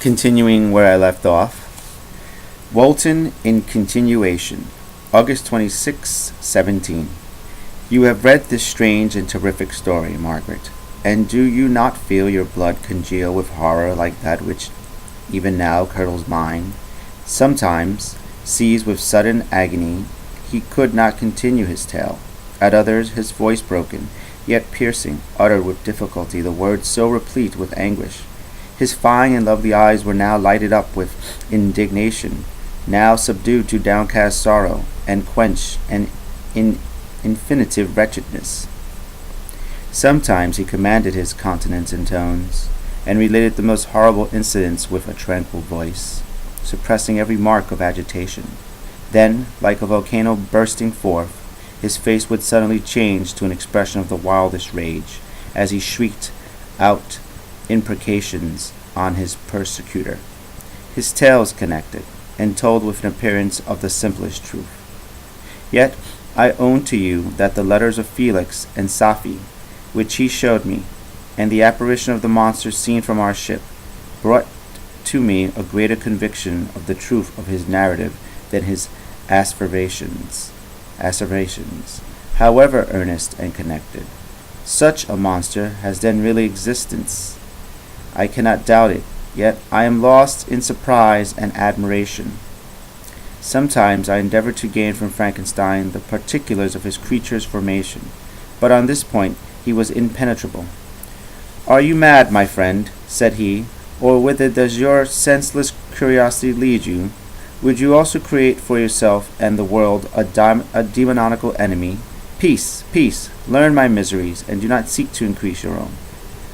Continuing where I left off. Walton in continuation. August 26, 17. You have read this strange and terrific story, Margaret, and do you not feel your blood congeal with horror like that which even now curdles mine? Sometimes, seized with sudden agony, he could not continue his tale. At others, his voice broken, yet piercing, uttered with difficulty the words so replete with anguish. His fine and lovely eyes were now lighted up with indignation, now subdued to downcast sorrow, and quenched in infinitive wretchedness. Sometimes he commanded his countenance and tones, and related the most horrible incidents with a tranquil voice, suppressing every mark of agitation. Then, like a volcano bursting forth, his face would suddenly change to an expression of the wildest rage, as he shrieked out imprecations on his persecutor. His tale is connected, and told with an appearance of the simplest truth. Yet I own to you that the letters of Felix and Safie, which he showed me, and the apparition of the monster seen from our ship, brought to me a greater conviction of the truth of his narrative than his asseverations, however earnest and connected. Such a monster has then really existence. I cannot doubt it, yet I am lost in surprise and admiration. Sometimes I endeavor to gain from Frankenstein the particulars of his creature's formation, but on this point he was impenetrable. "Are you mad, my friend?" said he, "or whither does your senseless curiosity lead you? Would you also create for yourself and the world a demoniacal enemy? Peace, peace, learn my miseries, and do not seek to increase your own."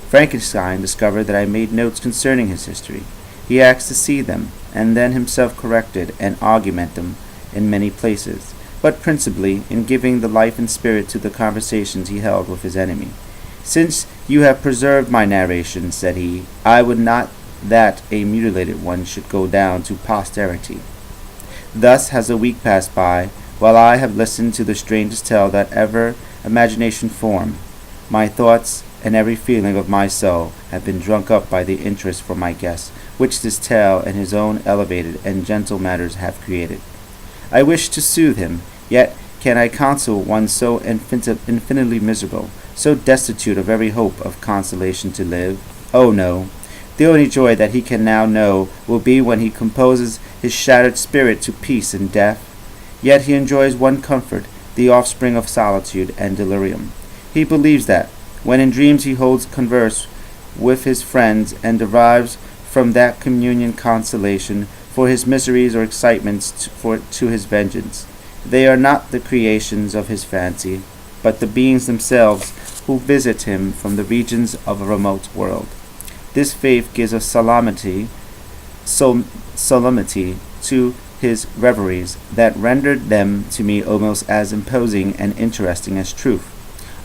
Frankenstein discovered that I made notes concerning his history. He asked to see them, and then himself corrected and augmented them in many places, but principally in giving the life and spirit to the conversations he held with his enemy. "Since you have preserved my narration," said he, "I would not that a mutilated one should go down to posterity." Thus has a week passed by, while I have listened to the strangest tale that ever imagination formed. My thoughts and every feeling of my soul have been drunk up by the interest for my guest, which this tale and his own elevated and gentle manners have created. I wish to soothe him, yet can I counsel one so infinitely miserable, so destitute of every hope of consolation to live? Oh no! The only joy that he can now know will be when he composes his shattered spirit to peace and death. Yet he enjoys one comfort, the offspring of solitude and delirium. He believes that, when in dreams he holds converse with his friends and derives from that communion consolation for his miseries or excitements to his vengeance. They are not the creations of his fancy, but the beings themselves who visit him from the regions of a remote world. This faith gives a solemnity to his reveries that rendered them to me almost as imposing and interesting as truth.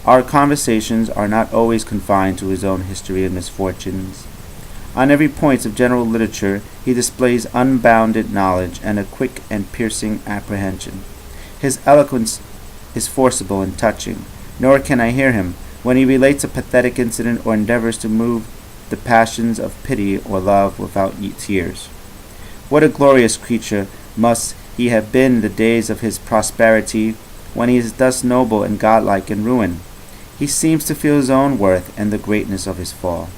Our conversations are not always confined to his own history and misfortunes. On every point of general literature he displays unbounded knowledge and a quick and piercing apprehension. His eloquence is forcible and touching, nor can I hear him, when he relates a pathetic incident or endeavors to move the passions of pity or love without tears. What a glorious creature must he have been in the days of his prosperity, when he is thus noble and godlike in ruin. He seems to feel his own worth and the greatness of his fall.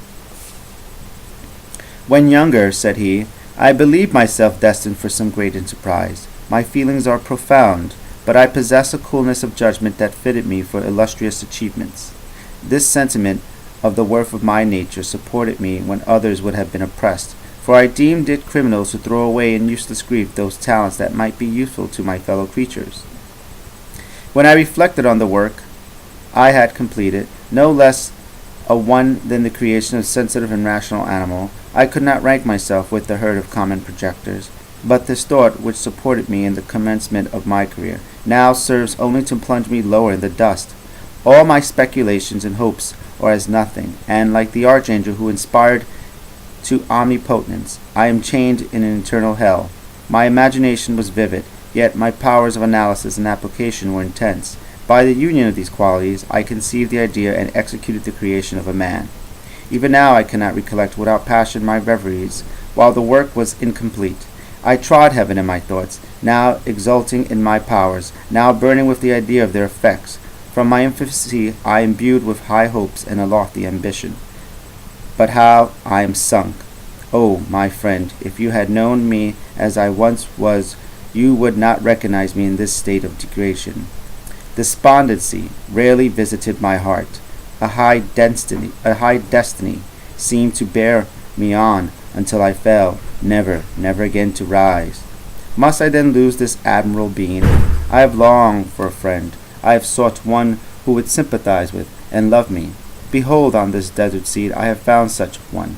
"When younger," said he, "I believed myself destined for some great enterprise. My feelings are profound, but I possess a coolness of judgment that fitted me for illustrious achievements. This sentiment of the worth of my nature supported me when others would have been oppressed, for I deemed it criminal to throw away in useless grief those talents that might be useful to my fellow creatures. When I reflected on the work I had completed, no less a one than the creation of a sensitive and rational animal, I could not rank myself with the herd of common projectors, but this thought which supported me in the commencement of my career now serves only to plunge me lower in the dust. All my speculations and hopes are as nothing, and like the archangel who inspired to omnipotence, I am chained in an eternal hell. My imagination was vivid, yet my powers of analysis and application were intense. By the union of these qualities, I conceived the idea and executed the creation of a man. Even now I cannot recollect without passion my reveries, while the work was incomplete. I trod heaven in my thoughts, now exulting in my powers, now burning with the idea of their effects. From my infancy I imbued with high hopes and a lofty ambition. But how I am sunk! Oh, my friend, if you had known me as I once was, you would not recognize me in this state of degradation. Despondency rarely visited my heart. A high destiny seemed to bear me on until I fell, never again to rise. Must I then lose this admirable being? I have longed for a friend. I have sought one who would sympathize with and love me. Behold, on this desert seat I have found such one.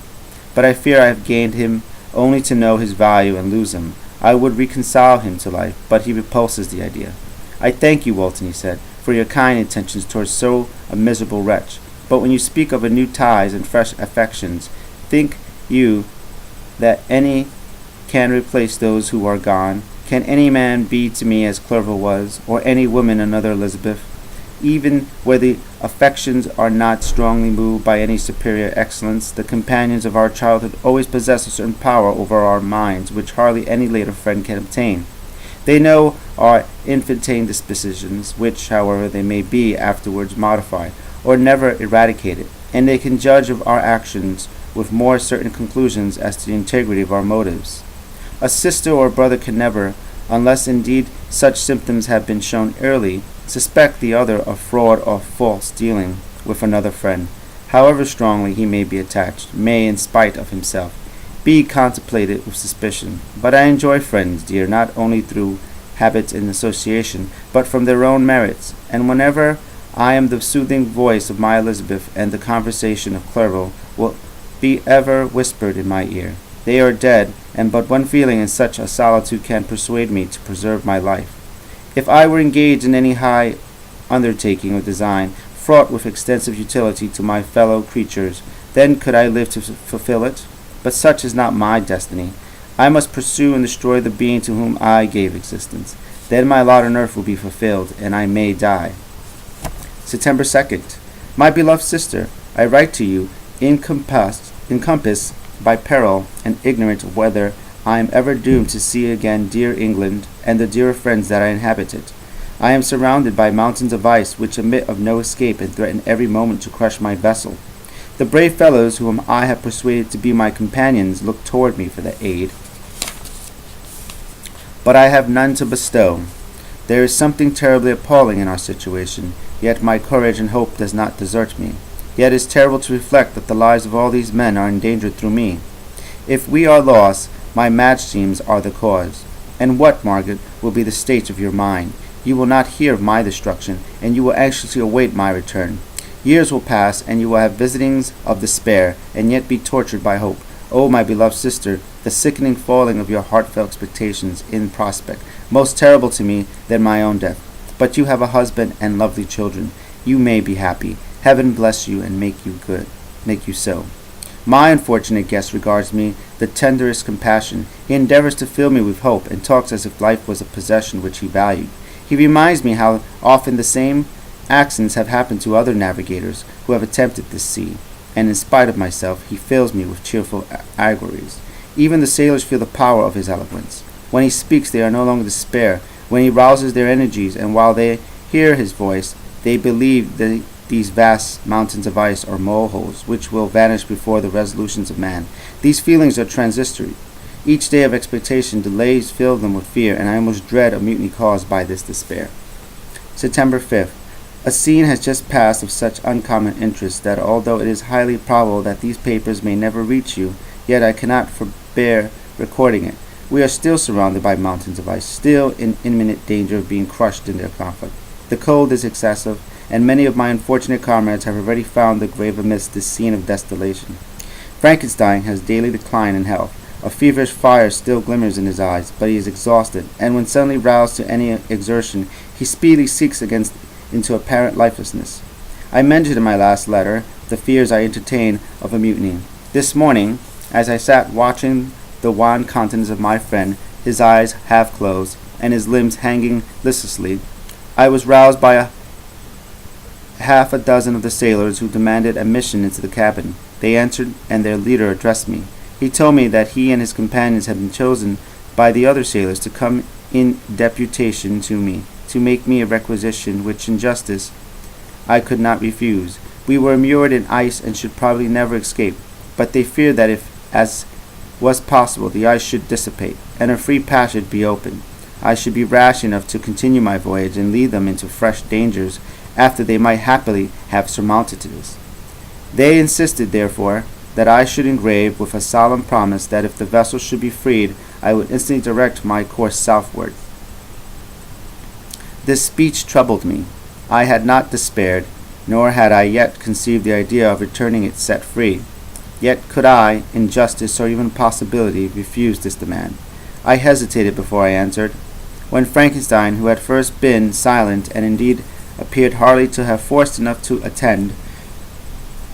But I fear I have gained him only to know his value and lose him. I would reconcile him to life, but he repulses the idea. I thank you, Walton, he said, for your kind intentions towards so a miserable wretch. But when you speak of new ties and fresh affections, think you that any can replace those who are gone? Can any man be to me as Clerval was, or any woman another Elizabeth? Even where the affections are not strongly moved by any superior excellence, the companions of our childhood always possess a certain power over our minds which hardly any later friend can obtain. They know our infantine dispositions, which, however they may be afterwards modified, or never eradicated, and they can judge of our actions with more certain conclusions as to the integrity of our motives. A sister or brother can never, unless indeed such symptoms have been shown early, suspect the other of fraud or false dealing with another friend, however strongly he may be attached, may, in spite of himself, be contemplated with suspicion. But I enjoy friends, dear, not only through habits and association, but from their own merits, and whenever I am the soothing voice of my Elizabeth, and the conversation of Clerval will be ever whispered in my ear. They are dead, and but one feeling in such a solitude can persuade me to preserve my life. If I were engaged in any high undertaking or design, fraught with extensive utility to my fellow creatures, then could I live to fulfill it. But such is not my destiny. I must pursue and destroy the being to whom I gave existence. Then my lot on earth will be fulfilled, and I may die. September 2nd. My beloved sister, I write to you, encompassed by peril, and ignorant whether I am ever doomed to see again dear England and the dear friends that I inhabit it. I am surrounded by mountains of ice which admit of no escape and threaten every moment to crush my vessel. The brave fellows whom I have persuaded to be my companions look toward me for the aid, but I have none to bestow. There is something terribly appalling in our situation, yet my courage and hope does not desert me. Yet it is terrible to reflect that the lives of all these men are endangered through me. If we are lost, my mad schemes are the cause. And what, Margaret, will be the state of your mind? You will not hear of my destruction, and you will anxiously await my return. Years will pass, and you will have visitings of despair, and yet be tortured by hope. O my beloved sister, the sickening falling of your heartfelt expectations in prospect, most terrible to me than my own death. But you have a husband and lovely children. You may be happy. Heaven bless you and make you so. My unfortunate guest regards me the tenderest compassion. He endeavors to fill me with hope, and talks as if life was a possession which he valued. He reminds me how often the same accidents have happened to other navigators who have attempted this sea, and in spite of myself, he fills me with cheerful auguries. Even the sailors feel the power of his eloquence. When he speaks, they are no longer despair. When he rouses their energies, and while they hear his voice, they believe that these vast mountains of ice are moleholes which will vanish before the resolutions of man. These feelings are transitory. Each day of expectation delays fill them with fear, and I almost dread a mutiny caused by this despair. September 5th. A scene has just passed of such uncommon interest that although it is highly probable that these papers may never reach you, yet I cannot forbear recording it. We are still surrounded by mountains of ice, still in imminent danger of being crushed in their conflict. The cold is excessive, and many of my unfortunate comrades have already found the grave amidst this scene of desolation. Frankenstein has daily declined in health. A feverish fire still glimmers in his eyes, but he is exhausted, and when suddenly roused to any exertion, he speedily sinks into apparent lifelessness. I mentioned in my last letter the fears I entertain of a mutiny. This morning, as I sat watching the wan countenance of my friend, his eyes half closed, and his limbs hanging listlessly, I was roused by a half a dozen of the sailors who demanded admission into the cabin. They entered, and their leader addressed me. He told me that he and his companions had been chosen by the other sailors to come in deputation to me, to make me a requisition which in justice I could not refuse. We were immured in ice and should probably never escape, but they feared that if, as was possible, the ice should dissipate, and a free passage be opened, I should be rash enough to continue my voyage and lead them into fresh dangers after they might happily have surmounted this. They insisted, therefore, that I should engrave with a solemn promise that if the vessel should be freed, I would instantly direct my course southward. This speech troubled me. I had not despaired, nor had I yet conceived the idea of returning it set free. Yet could I, in justice or even possibility, refuse this demand? I hesitated before I answered. When Frankenstein, who had first been silent and indeed appeared hardly to have force enough to attend,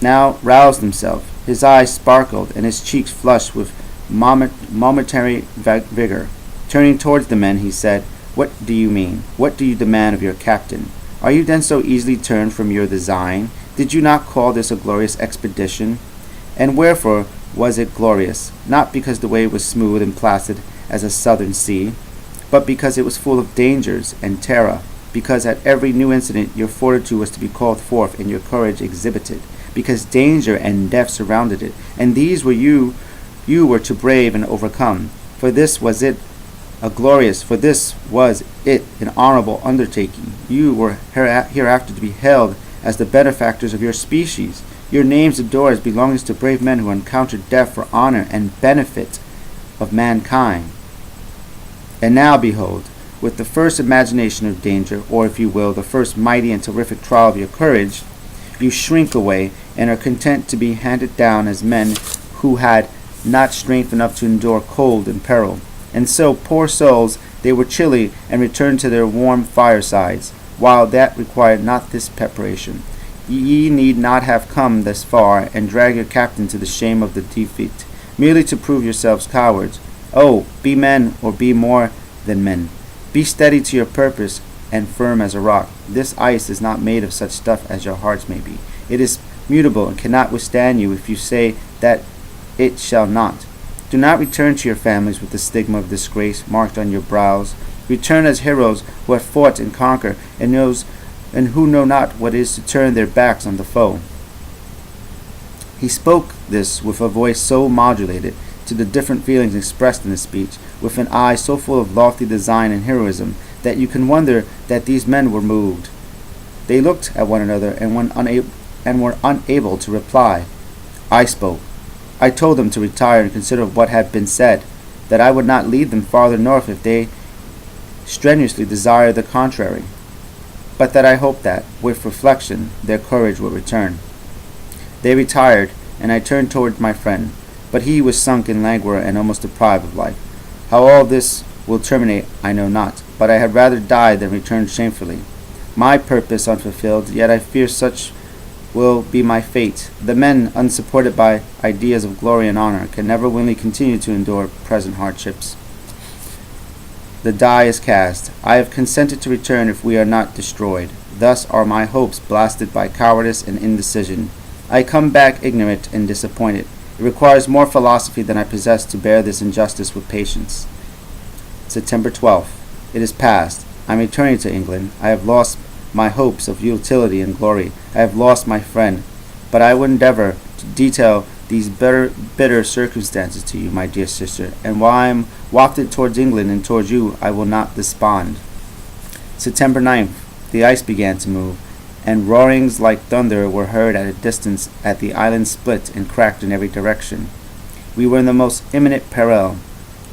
now roused himself, his eyes sparkled and his cheeks flushed with momentary vigor. Turning towards the men, he said, "What do you mean? What do you demand of your captain? Are you then so easily turned from your design? Did you not call this a glorious expedition? And wherefore was it glorious? Not because the way was smooth and placid as a southern sea, but because it was full of dangers and terror, because at every new incident your fortitude was to be called forth and your courage exhibited, because danger and death surrounded it, and these were you were to brave and overcome. For this was it an honorable undertaking. You were hereafter to be hailed as the benefactors of your species, your names adored as belonging to brave men who encountered death for honor and benefit of mankind. And now, behold, with the first imagination of danger, or if you will, the first mighty and terrific trial of your courage, you shrink away and are content to be handed down as men who had not strength enough to endure cold and peril. And so, poor souls, they were chilly and returned to their warm firesides, while that required not this preparation. Ye need not have come thus far and drag your captain to the shame of the defeat, merely to prove yourselves cowards. Oh, be men, or be more than men. Be steady to your purpose and firm as a rock. This ice is not made of such stuff as your hearts may be. It is mutable and cannot withstand you if you say that it shall not. Do not return to your families with the stigma of disgrace marked on your brows. Return as heroes who have fought and conquered and who know not what it is to turn their backs on the foe." He spoke this with a voice so modulated to the different feelings expressed in his speech, with an eye so full of lofty design and heroism, that you can wonder that these men were moved. They looked at one another and were unable to reply. I spoke. I told them to retire and consider what had been said, that I would not lead them farther north if they strenuously desired the contrary, but that I hoped that, with reflection, their courage would return. They retired, and I turned toward my friend, but he was sunk in languor and almost deprived of life. How all this will terminate I know not, but I had rather die than return shamefully. My purpose unfulfilled, yet I fear such will be my fate. The men, unsupported by ideas of glory and honor, can never willingly continue to endure present hardships. The die is cast. I have consented to return if we are not destroyed. Thus are my hopes blasted by cowardice and indecision. I come back ignorant and disappointed. It requires more philosophy than I possess to bear this injustice with patience. September 12th. It is past. I am returning to England. I have lost my hopes of utility and glory. I have lost my friend. But I will endeavor to detail these bitter circumstances to you, my dear sister, and while I am wafted towards England and towards you, I will not despond. September 9th. The ice began to move, and roarings like thunder were heard at a distance as the island split and cracked in every direction. We were in the most imminent peril,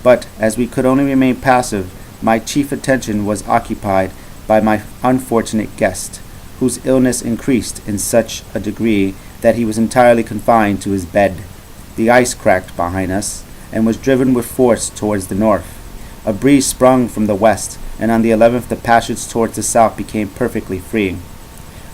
but as we could only remain passive, my chief attention was occupied by my unfortunate guest, whose illness increased in such a degree that he was entirely confined to his bed. The ice cracked behind us, and was driven with force towards the north. A breeze sprung from the west, and on the 11th the passage towards the south became perfectly free.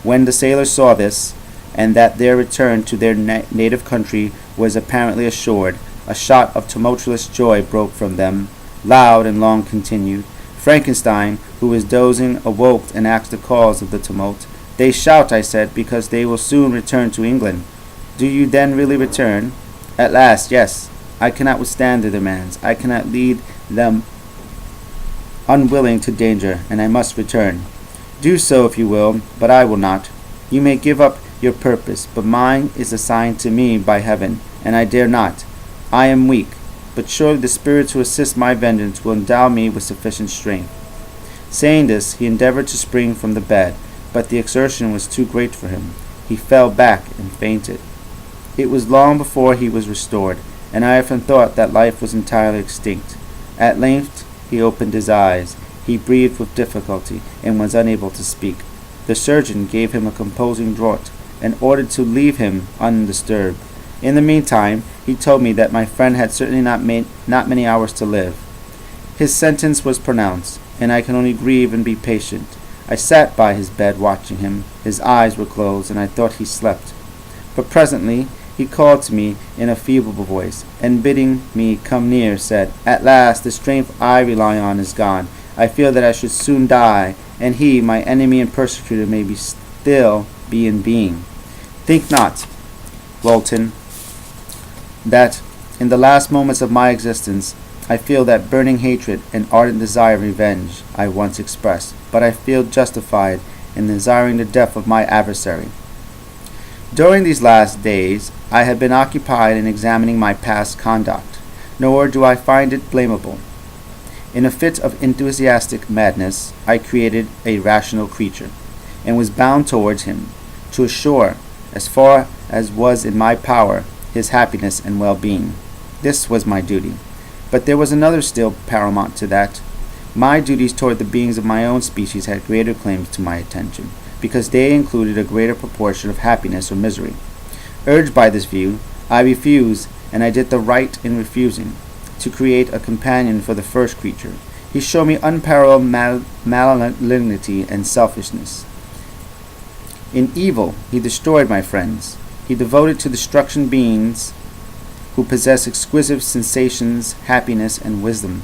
When the sailors saw this, and that their return to their native country was apparently assured, a shout of tumultuous joy broke from them, loud and long continued. Frankenstein, who was dozing, awoke and asked the cause of the tumult. They shout, I said, because they will soon return to England. Do you then really return? At last, yes. I cannot withstand their demands. I cannot lead them unwilling to danger, and I must return. Do so if you will, but I will not. You may give up your purpose, but mine is assigned to me by heaven, and I dare not. I am weak, but surely the spirits who assist my vengeance will endow me with sufficient strength. Saying this, he endeavored to spring from the bed, but the exertion was too great for him. He fell back and fainted. It was long before he was restored, and I often thought that life was entirely extinct. At length he opened his eyes. He breathed with difficulty, and was unable to speak. The surgeon gave him a composing draught, and ordered to leave him undisturbed. In the meantime, he told me that my friend had certainly not many hours to live. His sentence was pronounced, and I can only grieve and be patient. I sat by his bed watching him. His eyes were closed, and I thought he slept. But presently he called to me in a feeble voice, and bidding me come near, said, "At last the strength I rely on is gone. I feel that I should soon die, and he, my enemy and persecutor, may still be in being. Think not, Walton, that in the last moments of my existence I feel that burning hatred and ardent desire of revenge I once expressed, but I feel justified in desiring the death of my adversary. During these last days I have been occupied in examining my past conduct, nor do I find it blamable. In a fit of enthusiastic madness, I created a rational creature, and was bound towards him, to assure, as far as was in my power, his happiness and well-being. This was my duty. But there was another still paramount to that. My duties toward the beings of my own species had greater claims to my attention, because they included a greater proportion of happiness or misery. Urged by this view, I refused, and I did the right in refusing, to create a companion for the first creature. He showed me unparalleled malignity and selfishness. In evil, he destroyed my friends. He devoted to destruction beings who possess exquisite sensations, happiness, and wisdom.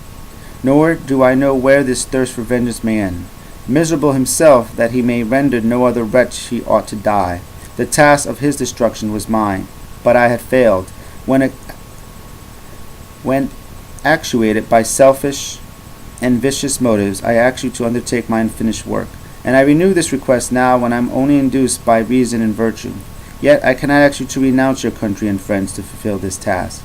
Nor do I know where this thirst for vengeance may end. Miserable himself, that he may render no other wretch, he ought to die. The task of his destruction was mine, but I had failed. When actuated by selfish and vicious motives, I ask you to undertake my unfinished work, and I renew this request now when I am only induced by reason and virtue. Yet I cannot ask you to renounce your country and friends to fulfill this task.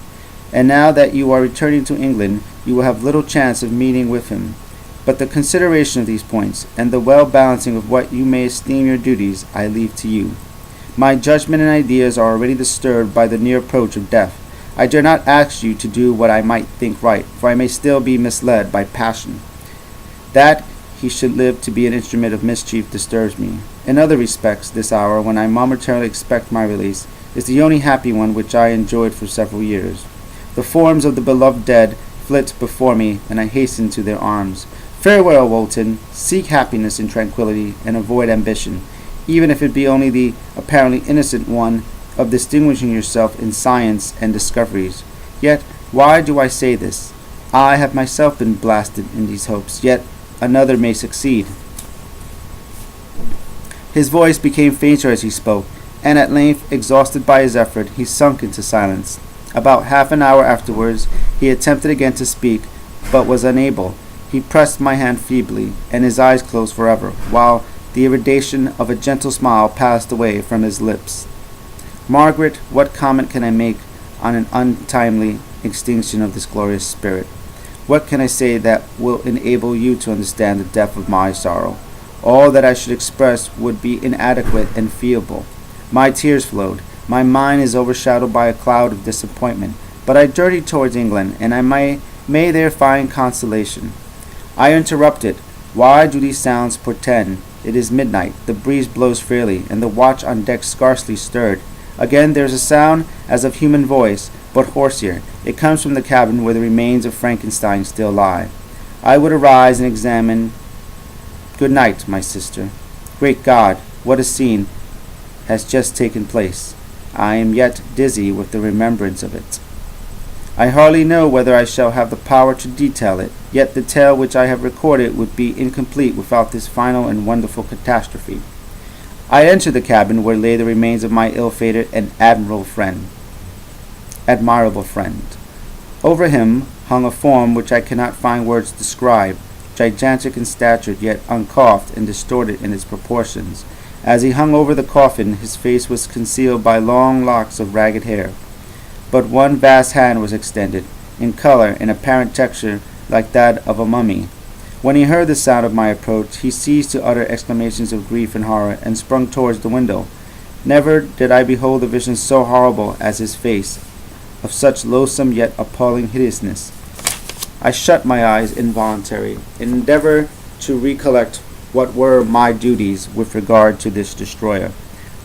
And now that you are returning to England, you will have little chance of meeting with him. But the consideration of these points, and the well-balancing of what you may esteem your duties, I leave to you. My judgment and ideas are already disturbed by the near approach of death. I dare not ask you to do what I might think right, for I may still be misled by passion. That he should live to be an instrument of mischief disturbs me. In other respects, this hour, when I momentarily expect my release, is the only happy one which I enjoyed for several years. The forms of the beloved dead flit before me, and I hasten to their arms. Farewell, Walton. Seek happiness in tranquillity, and avoid ambition, even if it be only the apparently innocent one of distinguishing yourself in science and discoveries. Yet, why do I say this? I have myself been blasted in these hopes, yet another may succeed. His voice became fainter as he spoke, and at length, exhausted by his effort, he sunk into silence. About half an hour afterwards, he attempted again to speak, but was unable. He pressed my hand feebly, and his eyes closed forever, while the irradiation of a gentle smile passed away from his lips. Margaret, what comment can I make on an untimely extinction of this glorious spirit? What can I say that will enable you to understand the depth of my sorrow? All that I should express would be inadequate and feeble. My tears flowed. My mind is overshadowed by a cloud of disappointment. But I journey towards England, and I may there find consolation. I interrupted. Why do these sounds portend? It is midnight. The breeze blows freely, and the watch on deck scarcely stirred. Again there is a sound as of human voice, but hoarser. It comes from the cabin where the remains of Frankenstein still lie. I would arise and examine. Good night, my sister. Great God, what a scene has just taken place. I am yet dizzy with the remembrance of it. I hardly know whether I shall have the power to detail it, yet the tale which I have recorded would be incomplete without this final and wonderful catastrophe. I entered the cabin where lay the remains of my ill-fated and admirable friend. Over him hung a form which I cannot find words to describe, gigantic in stature, yet uncouth and distorted in its proportions. As he hung over the coffin, his face was concealed by long locks of ragged hair. But one vast hand was extended, in color and apparent texture like that of a mummy. When he heard the sound of my approach, he ceased to utter exclamations of grief and horror, and sprung towards the window. Never did I behold a vision so horrible as his face, of such loathsome yet appalling hideousness. I shut my eyes involuntarily, in endeavor to recollect what were my duties with regard to this destroyer.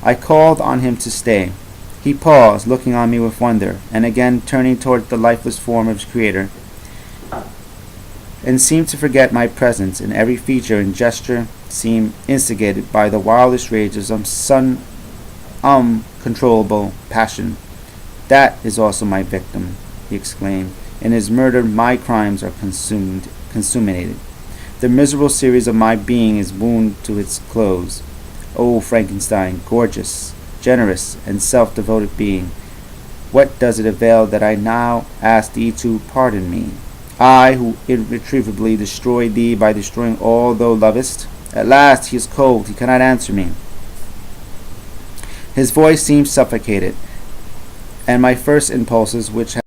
I called on him to stay. He paused, looking on me with wonder, and again turning toward the lifeless form of his creator, and seemed to forget my presence, and every feature and gesture seemed instigated by the wildest rage of some uncontrollable passion. "That is also my victim," he exclaimed. "In his murder my crimes are consummated. The miserable series of my being is wound to its close. O Frankenstein, gorgeous, generous, and self-devoted being, what does it avail that I now ask thee to pardon me? I, who irretrievably destroyed thee by destroying all thou lovest? At last he is cold, he cannot answer me." His voice seemed suffocated, and my first impulses, which had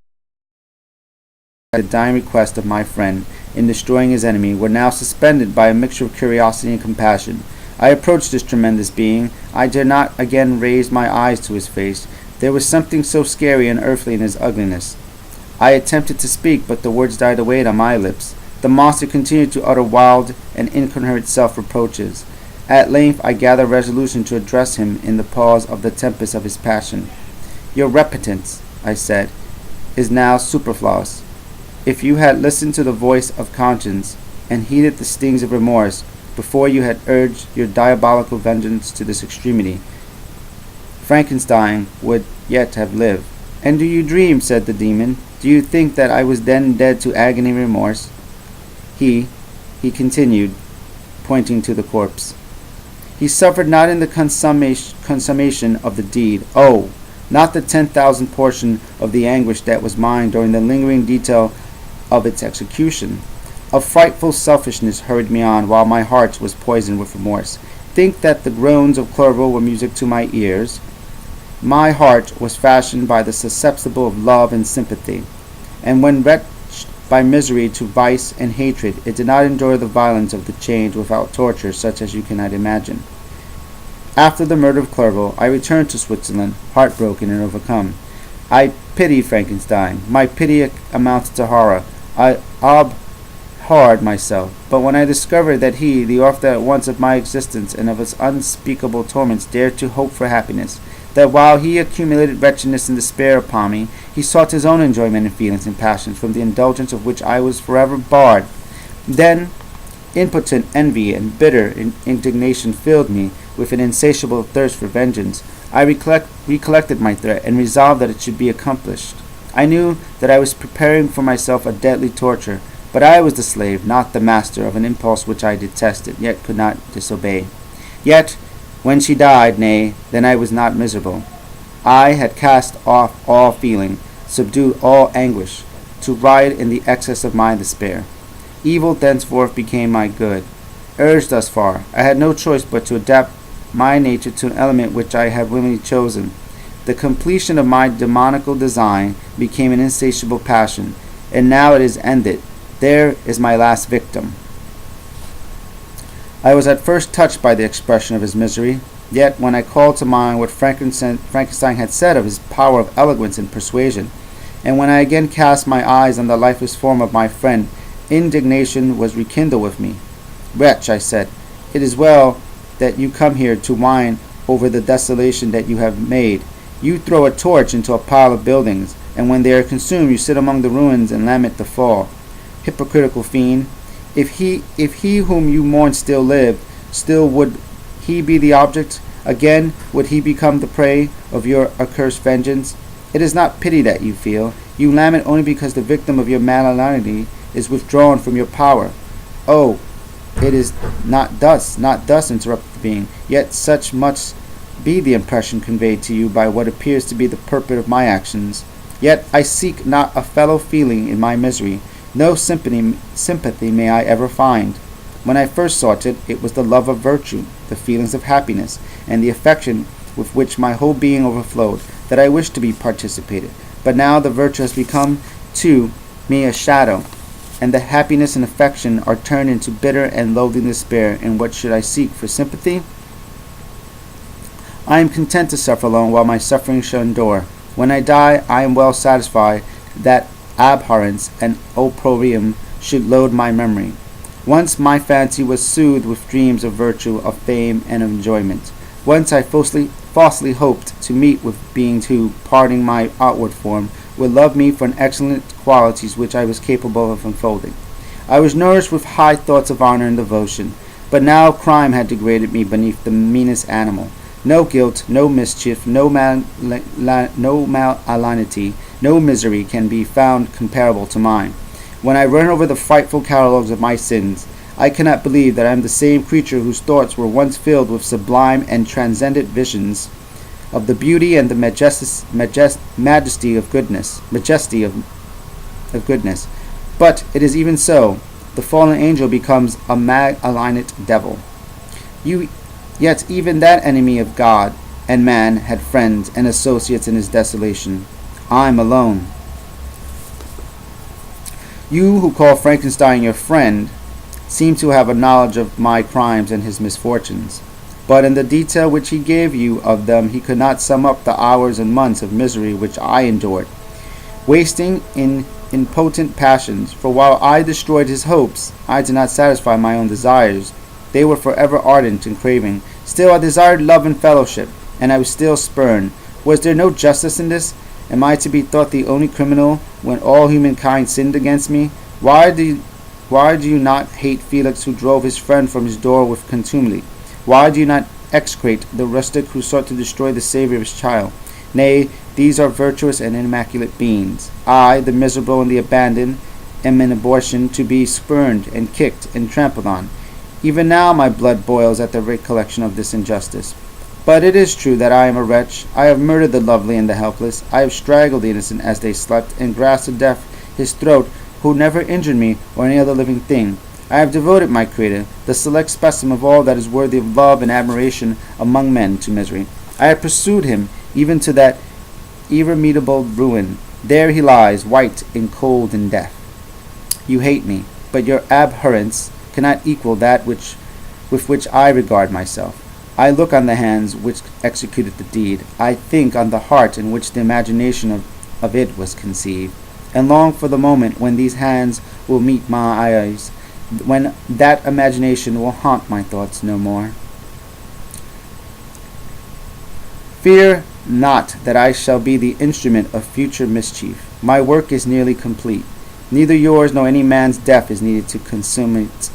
the dying request of my friend in destroying his enemy, were now suspended by a mixture of curiosity and compassion. I approached this tremendous being. I dared not again raise my eyes to his face. There was something so scary and earthly in his ugliness. I attempted to speak, but the words died away on my lips. The monster continued to utter wild and incoherent self-reproaches. At length I gathered resolution to address him in the pause of the tempest of his passion. "Your repentance," I said, "is now superfluous. If you had listened to the voice of conscience, and heeded the stings of remorse, before you had urged your diabolical vengeance to this extremity, Frankenstein would yet have lived." "And do you dream," said the demon, "do you think that I was then dead to agony and remorse?" He continued, pointing to the corpse, "he suffered not in the consummation of the deed. Oh, not the 10,000th portion of the anguish that was mine during the lingering detail of its execution. A frightful selfishness hurried me on, while my heart was poisoned with remorse. Think that the groans of Clerval were music to my ears. My heart was fashioned by the susceptible of love and sympathy, and when wrenched by misery to vice and hatred, it did not endure the violence of the change without torture such as you cannot imagine. After the murder of Clerval, I returned to Switzerland, heartbroken and overcome. I pitied Frankenstein. My pity amounted to horror. I abhorred myself. But when I discovered that he, the author at once of my existence and of its unspeakable torments, dared to hope for happiness, that while he accumulated wretchedness and despair upon me, he sought his own enjoyment and feelings and passions, from the indulgence of which I was forever barred, then impotent envy and bitter indignation filled me with an insatiable thirst for vengeance. I recollected my threat, and resolved that it should be accomplished. I knew that I was preparing for myself a deadly torture, but I was the slave, not the master, of an impulse which I detested, yet could not disobey. Yet, when she died, nay, then I was not miserable. I had cast off all feeling, subdued all anguish, to riot in the excess of my despair. Evil thenceforth became my good. Urged thus far, I had no choice but to adapt my nature to an element which I had willingly chosen. The completion of my demoniacal design became an insatiable passion, and now it is ended. There is my last victim. I was at first touched by the expression of his misery, yet when I called to mind what Frankenstein had said of his power of eloquence and persuasion, and when I again cast my eyes on the lifeless form of my friend, indignation was rekindled with me. "Wretch," I said, "it is well that you come here to whine over the desolation that you have made. You throw a torch into a pile of buildings, and when they are consumed you sit among the ruins and lament the fall. Hypocritical fiend! If he whom you mourn still lived, still would he be the object? Again would he become the prey of your accursed vengeance? It is not pity that you feel. You lament only because the victim of your malignity is withdrawn from your power. Oh, it is not thus, interrupted the being, yet such must be the impression conveyed to you by what appears to be the purport of my actions. Yet I seek not a fellow feeling in my misery. No sympathy may I ever find. When I first sought it, it was the love of virtue, the feelings of happiness, and the affection with which my whole being overflowed, that I wished to be participated. But now the virtue has become to me a shadow, and the happiness and affection are turned into bitter and loathing despair. And what should I seek for sympathy? I am content to suffer alone while my suffering shall endure. When I die, I am well satisfied that abhorrence and opprobrium should load my memory. Once my fancy was soothed with dreams of virtue, of fame, and of enjoyment. Once I falsely hoped to meet with beings who, pardoning my outward form, would love me for an excellent qualities which I was capable of unfolding. I was nourished with high thoughts of honor and devotion, but now crime had degraded me beneath the meanest animal. No guilt, no mischief, no malignity, no misery can be found comparable to mine. When I run over the frightful catalogues of my sins, I cannot believe that I am the same creature whose thoughts were once filled with sublime and transcendent visions of the beauty and the majesty of goodness. But it is even so. The fallen angel becomes a malignant devil. Yet even that enemy of God and man had friends and associates in his desolation. I am alone. You who call Frankenstein your friend seem to have a knowledge of my crimes and his misfortunes. But in the detail which he gave you of them he could not sum up the hours and months of misery which I endured, wasting in impotent passions. For while I destroyed his hopes, I did not satisfy my own desires. They were forever ardent and craving. Still I desired love and fellowship, and I was still spurned. Was there no justice in this? Am I to be thought the only criminal when all humankind sinned against me? Why do you not hate Felix, who drove his friend from his door with contumely? Why do you not execrate the rustic who sought to destroy the Saviour of his child? Nay, these are virtuous and immaculate beings. I, the miserable and the abandoned, am an abortion to be spurned and kicked and trampled on. Even now my blood boils at the recollection of this injustice. But it is true that I am a wretch. I have murdered the lovely and the helpless. I have strangled the innocent as they slept, and grasped to death his throat, who never injured me or any other living thing. I have devoted my Creator, the select specimen of all that is worthy of love and admiration among men, to misery. I have pursued him, even to that irremediable ruin. There he lies, white and cold in death. You hate me, but your abhorrence cannot equal that with which I regard myself. I look on the hands which executed the deed. I think on the heart in which the imagination of it was conceived, and long for the moment when these hands will meet my eyes, when that imagination will haunt my thoughts no more. Fear not that I shall be the instrument of future mischief. My work is nearly complete. Neither yours nor any man's death is needed to consummate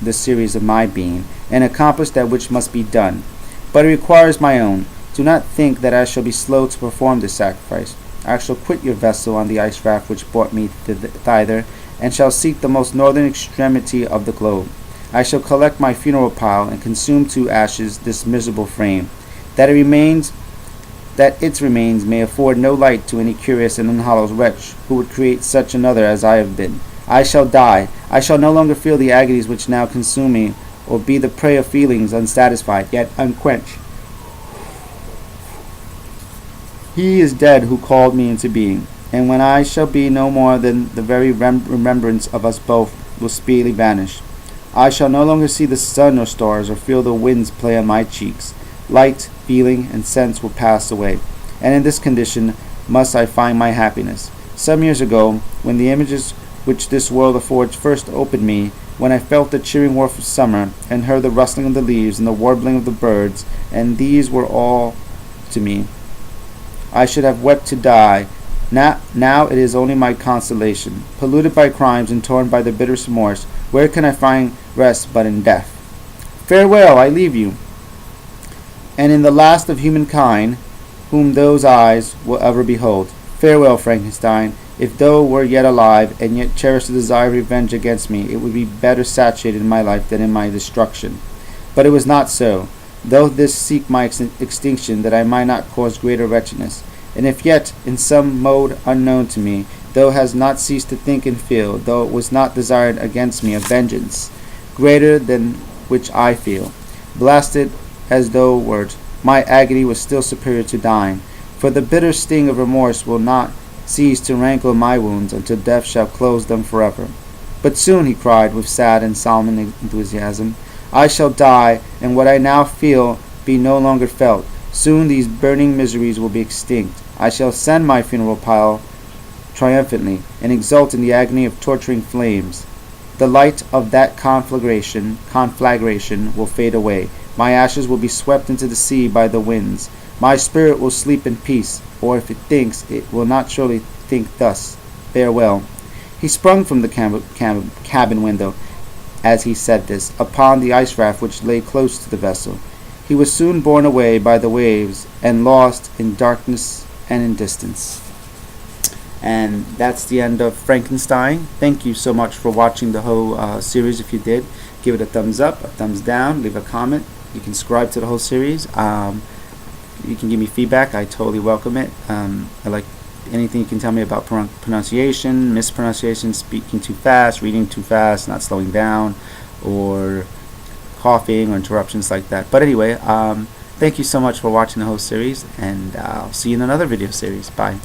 the series of my being, and accomplish that which must be done. But it requires my own. Do not think that I shall be slow to perform this sacrifice. I shall quit your vessel on the ice raft which brought me thither, and shall seek the most northern extremity of the globe. I shall collect my funeral pile, and consume to ashes this miserable frame, that its remains may afford no light to any curious and unhallowed wretch who would create such another as I have been. I shall die. I shall no longer feel the agonies which now consume me, or be the prey of feelings unsatisfied, yet unquenched. He is dead who called me into being, and when I shall be no more, then the very remembrance of us both will speedily vanish. I shall no longer see the sun or stars, or feel the winds play on my cheeks. Light, feeling, and sense will pass away, and in this condition must I find my happiness. Some years ago, when the images which this world affords first opened me, when I felt the cheering warmth of summer, and heard the rustling of the leaves and the warbling of the birds, and these were all to me, I should have wept to die. Now it is only my consolation. Polluted by crimes and torn by the bitterest remorse, where can I find rest but in death? Farewell, I leave you, and in the last of humankind, whom those eyes will ever behold. Farewell, Frankenstein. If thou were yet alive, and yet cherished the desire of revenge against me, it would be better saturated in my life than in my destruction. But it was not so. Though this seek my extinction, that I might not cause greater wretchedness. And if yet, in some mode unknown to me, though has not ceased to think and feel, though it was not desired against me a vengeance greater than which I feel, blasted as thou wert, my agony was still superior to thine. For the bitter sting of remorse will not cease to rankle my wounds until death shall close them forever. But soon, he cried with sad and solemn enthusiasm, I shall die, and what I now feel be no longer felt. Soon these burning miseries will be extinct. I shall ascend my funeral pile triumphantly, and exult in the agony of torturing flames. The light of that conflagration will fade away. My ashes will be swept into the sea by the winds. My spirit will sleep in peace, or if it thinks, it will not surely think thus. Farewell. He sprung from the cabin window, as he said this, upon the ice raft which lay close to the vessel. He was soon borne away by the waves, and lost in darkness and in distance. And that's the end of Frankenstein. Thank you so much for watching the whole series. If you did, give it a thumbs up, a thumbs down, leave a comment. You can subscribe to the whole series. You can give me feedback. I totally welcome it. I like anything you can tell me about pronunciation, mispronunciation, speaking too fast, reading too fast, not slowing down, or coughing or interruptions like that. But anyway, thank you so much for watching the whole series, and I'll see you in another video series. Bye.